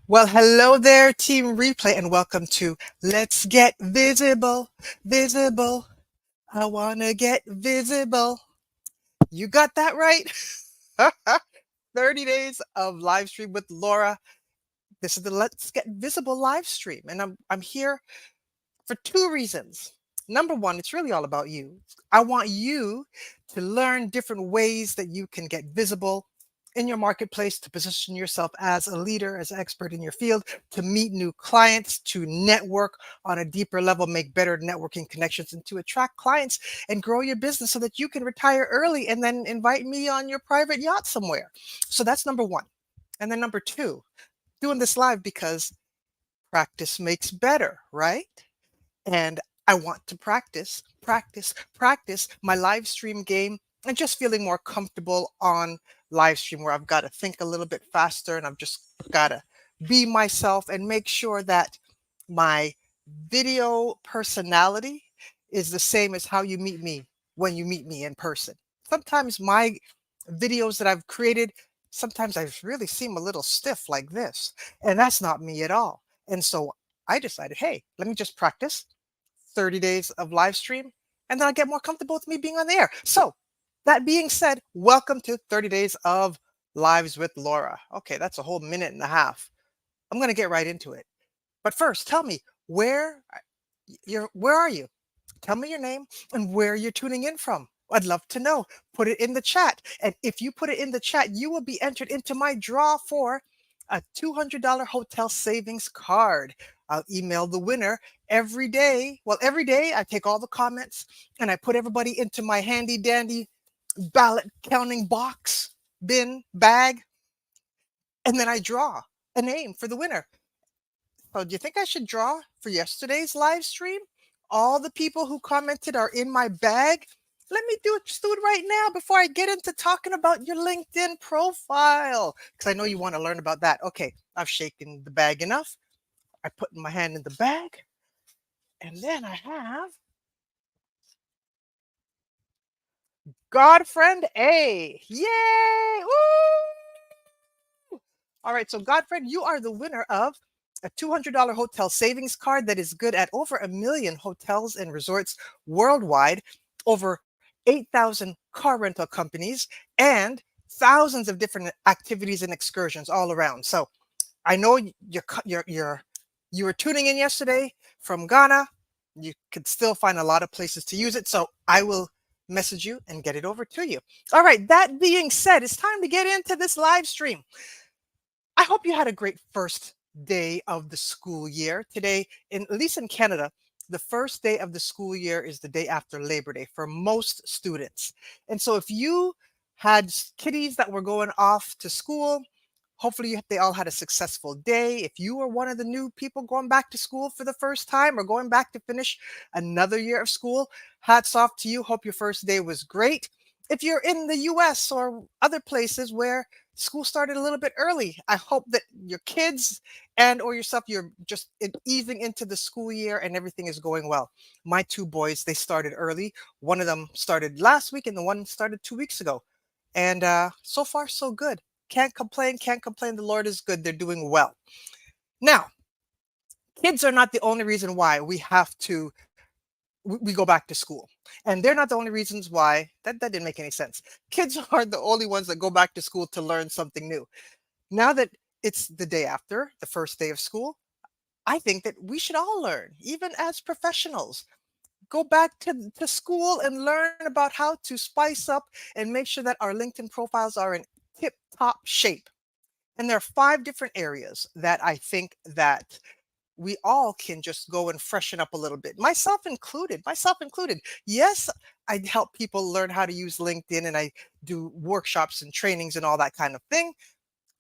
Well, hello there, Team Replay, and welcome to Let's Get Visible. Visible. I want to get visible. You got that right? 30 days of live stream with Laura. This is the Let's Get Visible live stream, and I'm here for two reasons. Number one, it's really all about you. I want you to learn different ways that you can get visible in your marketplace, to position yourself as a leader, as an expert in your field, to meet new clients, to network on a deeper level, make better networking connections, and to attract clients and grow your business so that you can retire early and then invite me on your private yacht somewhere. So that's number one. And then number two, doing this live because practice makes better, right? And I want to practice my live stream game and just feeling more comfortable on live stream where I've got to think a little bit faster and I've just got to be myself and make sure that my video personality is the same as how you meet me when you meet me in person. Sometimes my videos that I've created, sometimes I really seem a little stiff like this, and that's not me at all. And so I decided, hey, let me just practice 30 days of live stream, and then I get more comfortable with me being on the air. So, that being said, welcome to 30 days of lives with Laura. Okay, that's a whole minute and a half. I'm going to get right into it. But first, tell me where are you? Tell me your name and where you're tuning in from. I'd love to know. Put it in the chat. And if you put it in the chat, you will be entered into my draw for a $200 hotel savings card. I'll email the winner every day. Well, every day I take all the comments and I put everybody into my handy dandy ballot counting box, bin, bag, and then I draw a name for the winner. So do you think I should draw for yesterday's live stream? All the people who commented are in my bag. Let me just do it right now before I get into talking about your LinkedIn profile, because I know you want to learn about that. Okay, I've shaken the bag enough. I put my hand in the bag, and then I have Godfriend A. Yay! Woo! All right, so Godfriend, you are the winner of a $200 hotel savings card that is good at over 1 million hotels and resorts worldwide, over 8,000 car rental companies, and thousands of different activities and excursions all around. So I know you were tuning in yesterday from Ghana. You could still find a lot of places to use it. So I will message you and get it over to you. All right. That being said, it's time to get into this live stream. I hope you had a great first day of the school year. Today, at least in Canada, the first day of the school year is the day after Labor Day for most students. And so if you had kiddies that were going off to school, hopefully they all had a successful day. If you were one of the new people going back to school for the first time or going back to finish another year of school, hats off to you. Hope your first day was great. If you're in the US or other places where school started a little bit early, I hope that your kids and or yourself, you're just easing into the school year and everything is going well. My two boys, they started early. One of them started last week and the one started 2 weeks ago. And so far, so good. Can't complain, can't complain. The Lord is good. They're doing well. Now, kids are not the only reason why we go back to school. And they're not the only reasons why. That didn't make any sense. Kids are the only ones that go back to school to learn something new. Now that it's the day after, the first day of school, I think that we should all learn, even as professionals. Go back to school and learn about how to spice up and make sure that our LinkedIn profiles are in tip top shape. And there are 5 different areas that I think that we all can just go and freshen up a little bit, myself included. Yes, I help people learn how to use LinkedIn and I do workshops and trainings and all that kind of thing.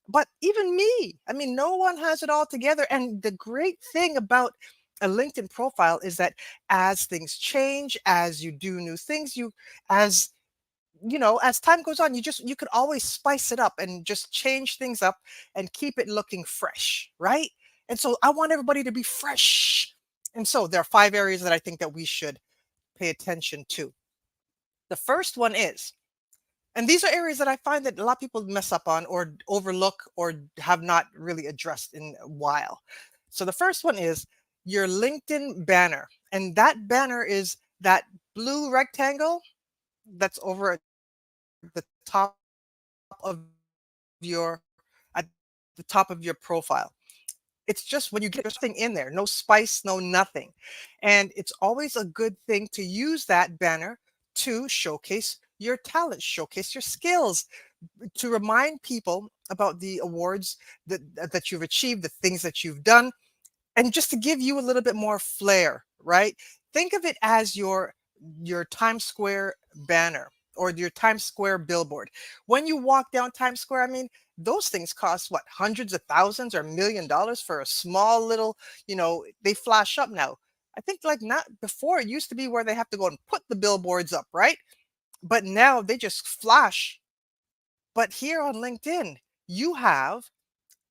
But even me, I mean, no one has it all together. And the great thing about a LinkedIn profile is that as things change, as you do new things, as as time goes on, you could always spice it up and just change things up and keep it looking fresh, right? And so I want everybody to be fresh. And so there are 5 areas that I think that we should pay attention to. The first one is And these are areas that I find that a lot of people mess up on or overlook or have not really addressed in a while. So the first one is your LinkedIn banner. And that banner is that blue rectangle that's over at the top of your at the top of your profile. It's just when you get there's nothing in there, no spice, no nothing. And it's always a good thing to use that banner to showcase your talent, showcase your skills, to remind people about the awards that you've achieved, the things that you've done, and just to give you a little bit more flair, right? Think of it as your Times Square banner or your Times Square billboard. When you walk down Times Square, I mean, those things cost what, hundreds of thousands or $1 million for a small little, they flash up now. I think like not before it used to be where they have to go and put the billboards up, right? But now they just flash. But here on LinkedIn, you have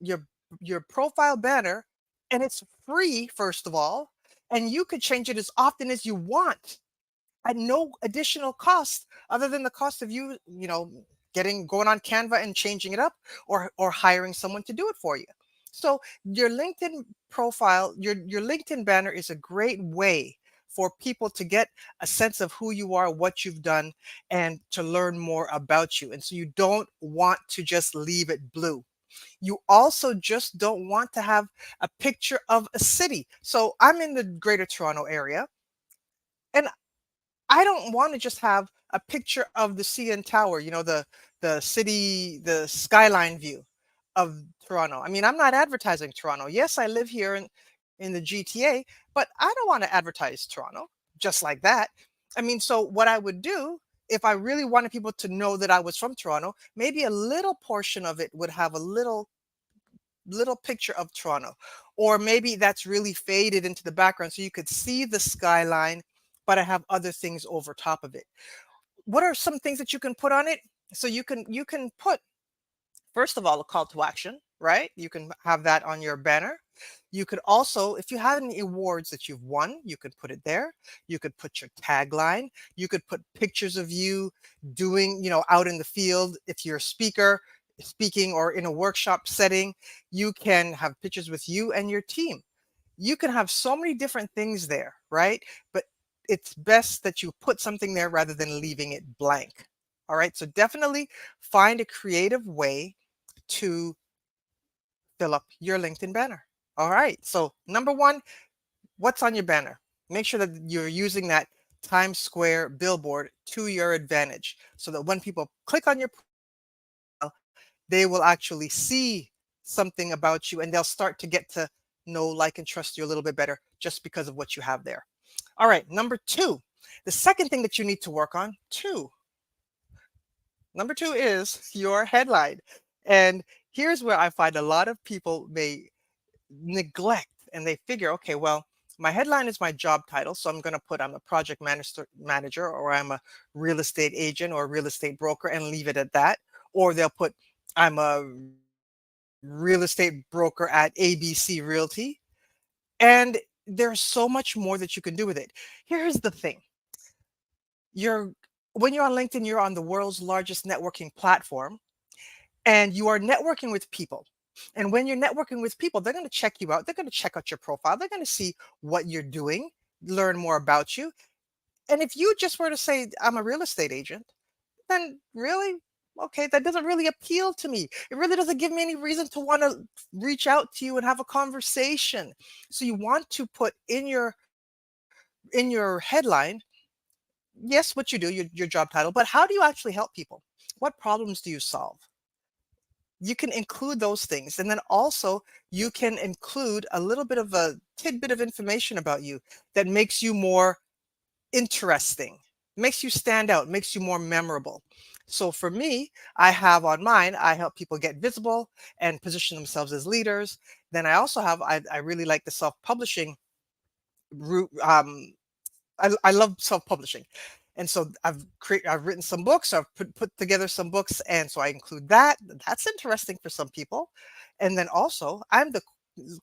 your your profile banner, and it's free first of all, and you could change it as often as you want at no additional cost other than the cost of getting going on Canva and changing it up, or hiring someone to do it for you. So your LinkedIn profile, your LinkedIn banner is a great way for people to get a sense of who you are, what you've done, and to learn more about you. And so you don't want to just leave it blue. You also just don't want to have a picture of a city. So I'm in the Greater Toronto area, and I don't want to just have a picture of the CN Tower, the city, the skyline view of Toronto. I mean, I'm not advertising Toronto. Yes, I live here in the GTA, but I don't want to advertise Toronto just like that. I mean, so what I would do if I really wanted people to know that I was from Toronto, maybe a little portion of it would have a little picture of Toronto. Or maybe that's really faded into the background so you could see the skyline, but I have other things over top of it. What are some things that you can put on it? So you can put, first of all, a call to action, right? You can have that on your banner. You could also, if you have any awards that you've won, you could put it there. You could put your tagline. You could put pictures of you doing, out in the field. If you're a speaker, speaking or in a workshop setting, you can have pictures with you and your team. You can have so many different things there, right? But it's best that you put something there rather than leaving it blank. All right. So definitely find a creative way to fill up your LinkedIn banner. All right. So, number one, what's on your banner? Make sure that you're using that Times Square billboard to your advantage so that when people click on your profile, they will actually see something about you and they'll start to get to know, like, and trust you a little bit better just because of what you have there. All right. Number two, the second thing that you need to work on, number two is your headline. And here's where I find a lot of people may neglect, and they figure, okay, well, my headline is my job title, so I'm going to put I'm a project manager, or I'm a real estate agent or real estate broker, and leave it at that. Or they'll put I'm a real estate broker at ABC Realty. And there's so much more that you can do with it. Here's the thing. You're When you're on LinkedIn, you're on the world's largest networking platform, and you are networking with people. And when you're networking with people, they're going to check you out. They're going to check out your profile. They're going to see what you're doing, learn more about you. And if you just were to say, I'm a real estate agent, then really, okay, that doesn't really appeal to me. It really doesn't give me any reason to want to reach out to you and have a conversation. So you want to put in your headline, yes, what you do, your job title, but how do you actually help people? What problems do you solve? You can include those things. And then also you can include a little bit of a tidbit of information about you that makes you more interesting, makes you stand out, makes you more memorable. So for me, I have on mine, I help people get visible and position themselves as leaders. Then I also have, I really like the self-publishing route. I love self-publishing. And so I've written some books, I've put together some books, and so I include that. That's interesting for some people. And then also, I'm the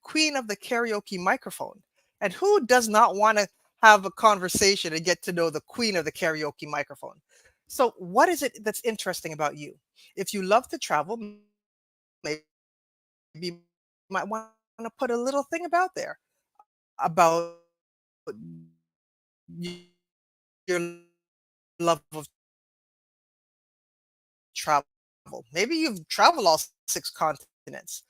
queen of the karaoke microphone. And who does not want to have a conversation and get to know the queen of the karaoke microphone? So, what is it that's interesting about you? If you love to travel, maybe you might want to put a little thing about there about y- your love of travel. Maybe you've traveled all six continents.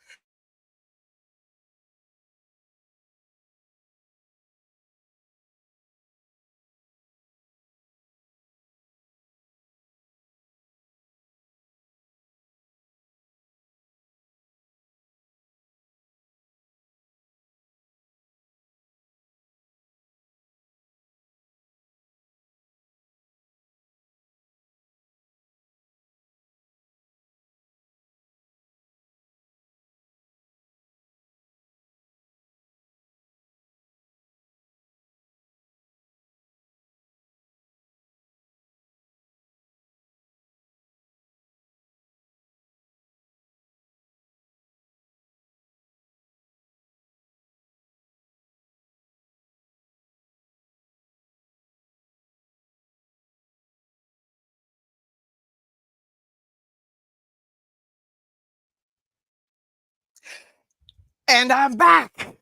And I'm back.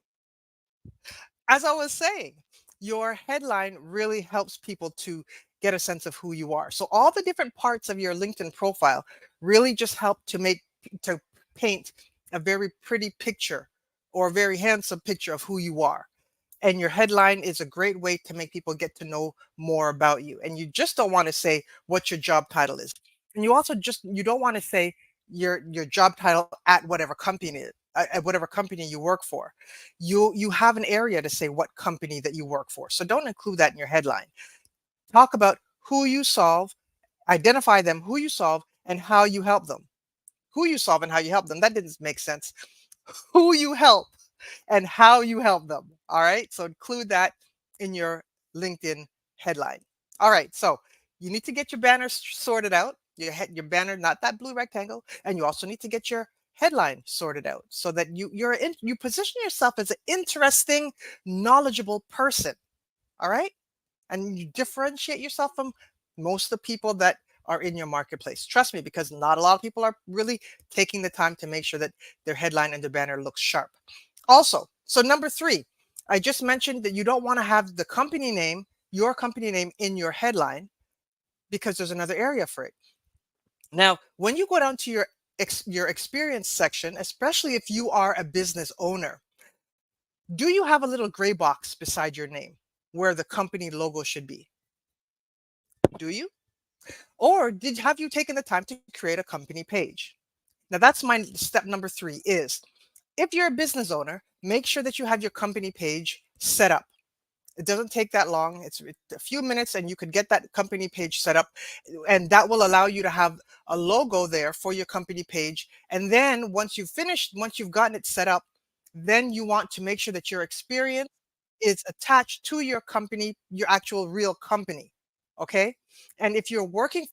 As I was saying, your headline really helps people to get a sense of who you are. So all the different parts of your LinkedIn profile really just help to to paint a very pretty picture or a very handsome picture of who you are. And your headline is a great way to make people get to know more about you. And you just don't want to say what your job title is. And you also just you don't want to say your job title at whatever company at whatever company you work for. You have an area to say what company that you work for. So don't include that in your headline. Talk about who you solve, identify them, who you solve, and how you help them. Who you solve and how you help them. That didn't make sense. Who you help and how you help them. All right. So include that in your LinkedIn headline. All right. So you need to get your banner sorted out. Your banner, not that blue rectangle, and you also need to get your headline sorted out so that you position yourself as an interesting, knowledgeable person. All right, and you differentiate yourself from most of the people that are in your marketplace. Trust me, because not a lot of people are really taking the time to make sure that their headline and their banner looks sharp. Also, so number three, I just mentioned that you don't want to have the company name, your company name in your headline because there's another area for it. Now, when you go down to your experience section, especially if you are a business owner, do you have a little gray box beside your name where the company logo should be? Do you? Or did have you taken the time to create a company page? Now that's my step number three is if you're a business owner, make sure that you have your company page set up. It doesn't take that long. It's a few minutes and you could get that company page set up. And that will allow you to have a logo there for your company page. And then once you've gotten it set up, then you want to make sure that your experience is attached to your company, your actual real company. Okay. And if you're working,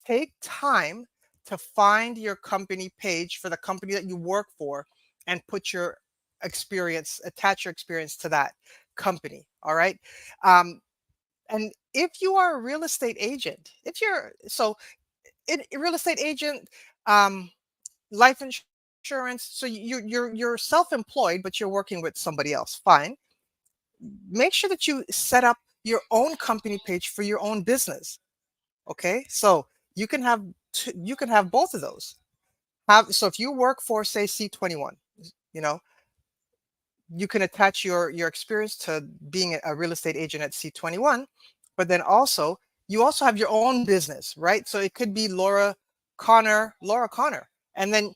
take time to find your company page for the company that you work for and put your attach your experience to that company. All right. Um, and if you are a real estate agent, if you're so in real estate agent, um, life insurance, so you're self-employed, but you're working with somebody else. Fine. Make sure that you set up your own company page for your own business. Okay, so you can have both of those. Have so if you work for say C21, you know, you can attach your experience to being a real estate agent at C21, but then also you also have your own business, right? So it could be Laura Connor. And then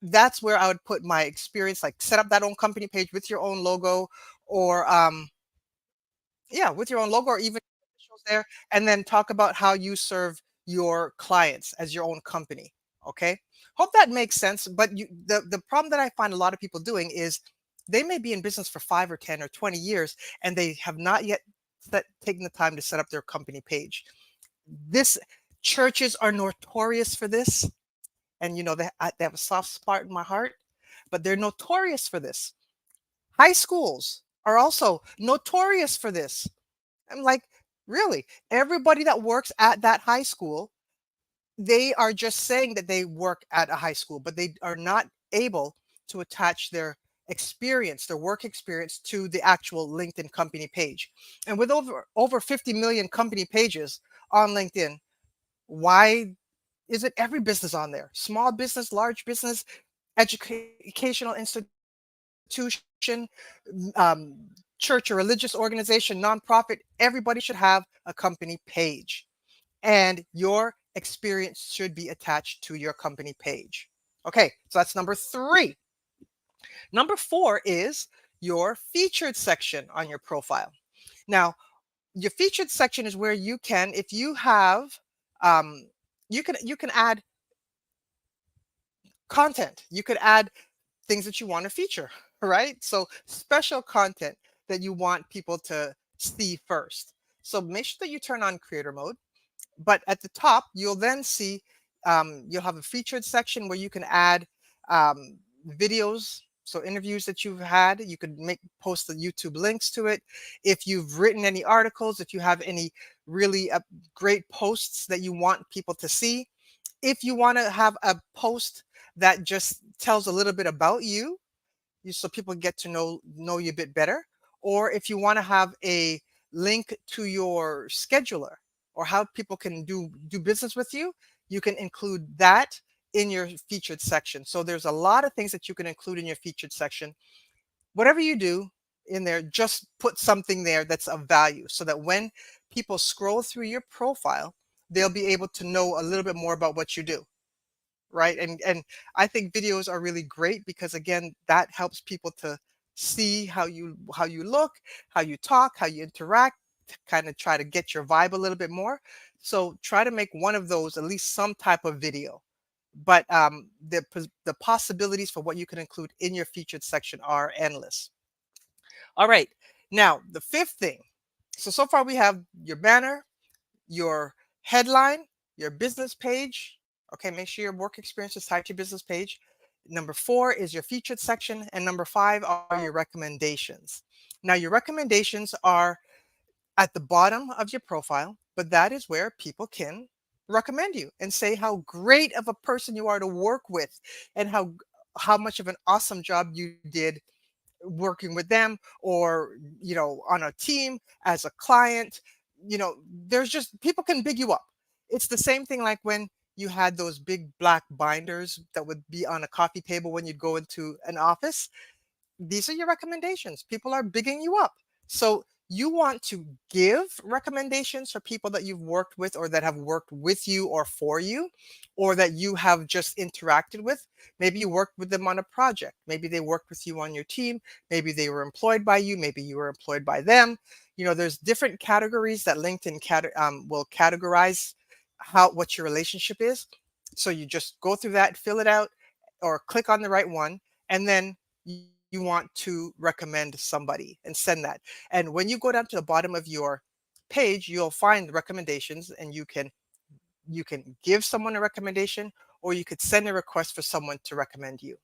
that's where I would put my experience, like set up that own company page with your own logo or yeah, with your own logo or even initials there, and then talk about how you serve your clients as your own company. Okay. Hope that makes sense. But the problem that I find a lot of people doing is they may be in business for 5 or 10 or 20 years and they have not yet taken the time to set up their company page. This churches are notorious for this. And they have a soft spot in my heart, but they're notorious for this. High schools are also notorious for this. I'm like, Really. Everybody that works at that high school, they are just saying that they work at a high school, but they are not able to attach their experience, their work experience to the actual LinkedIn company page. And with over 50 million company pages on LinkedIn, why isn't every business on there? Small business, large business, educational institution, church or religious organization, nonprofit, everybody should have a company page. And your experience should be attached to your company page. Okay, so that's number three. Number four is your featured section on your profile. Now, your featured section is where you can, if you have, um, you can add content. You could add things that you want to feature, right? So special content that you want people to see first. So make sure that you turn on creator mode. But at the top, you'll then see you'll have a featured section where you can add um, videos. So interviews that you've had, you could make post the YouTube links to it. If you've written any articles, if you have any really great posts that you want people to see, if you want to have a post that just tells a little bit about so people get to know you a bit better, or if you want to have a link to your scheduler or how people can do business with you, you can include that in your featured section. So there's a lot of things that you can include in your featured section. Whatever you do in there, just put something there that's of value so that when people scroll through your profile, they'll be able to know a little bit more about what you do, right? And I think videos are really great because again, that helps people to see how you look, how you talk, how you interact, to kind of try to get your vibe a little bit more. So try to make one of those at least some type of video. But the possibilities for what you can include in your featured section are endless. All right, now the fifth thing. So far we have your banner, your headline, your business page. Okay, make sure your work experience is tied to your business page. Number four is your featured section. And number five are your recommendations. Now, your recommendations are at the bottom of your profile, but that is where people can recommend you and say how great of a person you are to work with and how much of an awesome job you did working with them, or on a team as a client. There's just people can big you up. It's the same thing like when you had those big black binders that would be on a coffee table when you'd go into an office. These are your recommendations. People are bigging you up. So you want to give recommendations for people that you've worked with or that have worked with you or for you, or that you have just interacted with. Maybe you worked with them on a project. Maybe they worked with you on your team. Maybe they were employed by you. Maybe you were employed by them. There's different categories that LinkedIn will categorize what your relationship is. So you just go through that, fill it out, or click on the right one, and then you want to recommend somebody and send that. And when you go down to the bottom of your page, you'll find the recommendations, and you can give someone a recommendation, or you could send a request for someone to recommend you.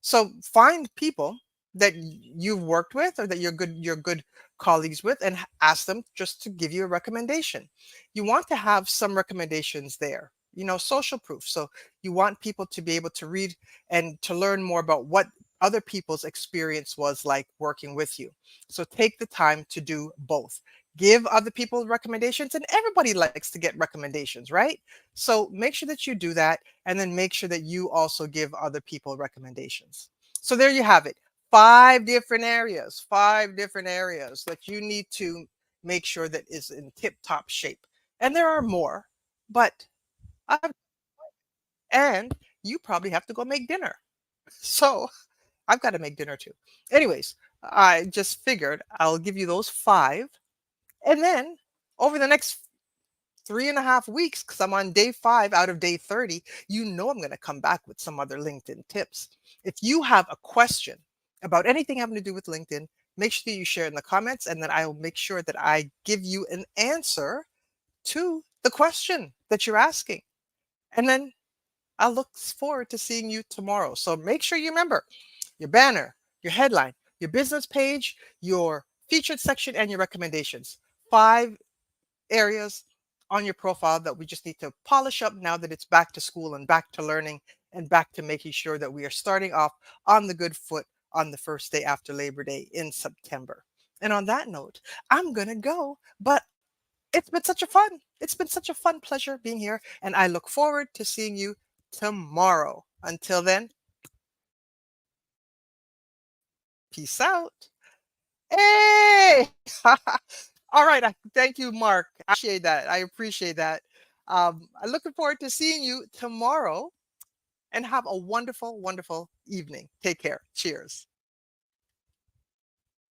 So find people that you've worked with or that you're good colleagues with, and ask them just to give you a recommendation. You want to have some recommendations there, social proof. So you want people to be able to read and to learn more about what other people's experience was like working with you. So take the time to do both. Give other people recommendations, and everybody likes to get recommendations, right? So make sure that you do that, and then make sure that you also give other people recommendations. So there you have it. Five different areas that you need to make sure that is in tip top shape. And there are more, but I've, and you probably have to go make dinner. So I've got to make dinner too. Anyways, I just figured I'll give you those five. And then over the next 3.5 weeks, because I'm on day 5 out of day 30, I'm going to come back with some other LinkedIn tips. If you have a question about anything having to do with LinkedIn, make sure that you share in the comments, and then I will make sure that I give you an answer to the question that you're asking. And then I'll look forward to seeing you tomorrow. So make sure you remember your banner, your headline, your business page, your featured section, and your recommendations. 5 areas on your profile that we just need to polish up now that it's back to school and back to learning and back to making sure that we are starting off on the good foot on the first day after Labor Day in September. And on that note, I'm going to go, but it's been such a fun pleasure being here, and I look forward to seeing you tomorrow. Until then, peace out. Hey! All right. Thank you, Mark. I appreciate that. I appreciate that. I'm looking forward to seeing you tomorrow and have a wonderful, wonderful evening. Take care. Cheers.